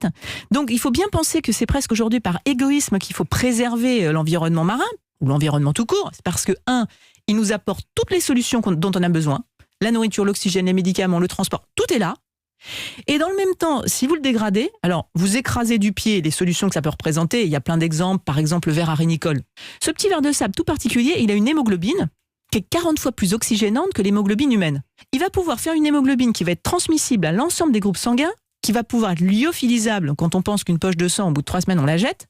insectes. Donc il faut bien penser que c'est presque aujourd'hui par égoïsme qu'il faut préserver l'environnement marin, ou l'environnement tout court. C'est parce que, il nous apporte toutes les solutions dont on a besoin. La nourriture, l'oxygène, les médicaments, le transport, tout est là. Et dans le même temps, si vous le dégradez, alors vous écrasez du pied les solutions que ça peut représenter. Il y a plein d'exemples, par exemple le ver arénicole. Ce petit ver de sable tout particulier, il a une hémoglobine qui est 40 fois plus oxygénante que l'hémoglobine humaine. Il va pouvoir faire une hémoglobine qui va être transmissible à l'ensemble des groupes sanguins, qui va pouvoir être lyophilisable quand on pense qu'une poche de sang, au bout de 3 semaines, on la jette.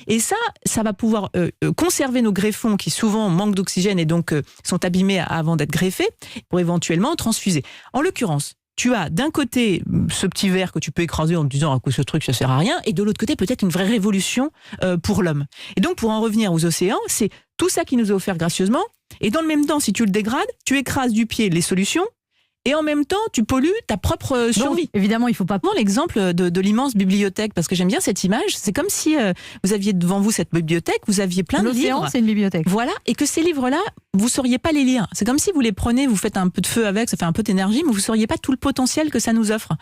Et ça va pouvoir conserver nos greffons qui souvent manquent d'oxygène et donc sont abîmés avant d'être greffés pour éventuellement transfuser. En l'occurrence, tu as d'un côté ce petit verre que tu peux écraser en te disant que ce truc ça sert à rien, et de l'autre côté peut-être une vraie révolution pour l'homme. Et donc pour en revenir aux océans, c'est tout ça qui nous est offert gracieusement, et dans le même temps, si tu le dégrades, tu écrases du pied les solutions, et en même temps, tu pollues ta propre survie. Donc, évidemment, il ne faut pas prendre l'exemple de l'immense bibliothèque, parce que j'aime bien cette image. C'est comme si vous aviez devant vous cette bibliothèque, vous aviez plein de livres. L'océan, c'est une bibliothèque. Voilà, et que ces livres-là, vous ne sauriez pas les lire. C'est comme si vous les prenez, vous faites un peu de feu avec, ça fait un peu d'énergie, mais vous ne sauriez pas tout le potentiel que ça nous offre.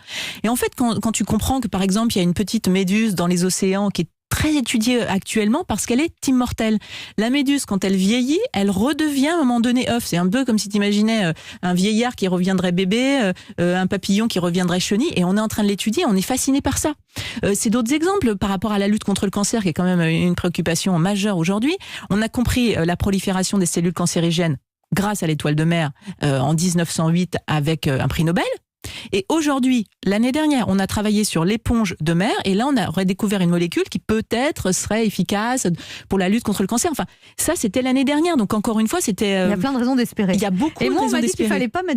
Et en fait, quand tu comprends que, par exemple, il y a une petite méduse dans les océans qui est très étudiée actuellement parce qu'elle est immortelle. La méduse, quand elle vieillit, elle redevient à un moment donné œuf. C'est un peu comme si tu imaginais un vieillard qui reviendrait bébé, un papillon qui reviendrait chenille, et on est en train de l'étudier, on est fasciné par ça. C'est d'autres exemples par rapport à la lutte contre le cancer, qui est quand même une préoccupation majeure aujourd'hui. On a compris la prolifération des cellules cancérigènes grâce à l'étoile de mer en 1908 avec un prix Nobel. Et aujourd'hui, l'année dernière, on a travaillé sur l'éponge de mer, et là on a redécouvert une molécule qui peut-être serait efficace pour la lutte contre le cancer. Enfin, ça c'était l'année dernière, donc encore une fois, c'était... Il y a plein de raisons d'espérer. Il y a beaucoup de raisons d'espérer. Et moi on m'a dit qu'il fallait pas mettre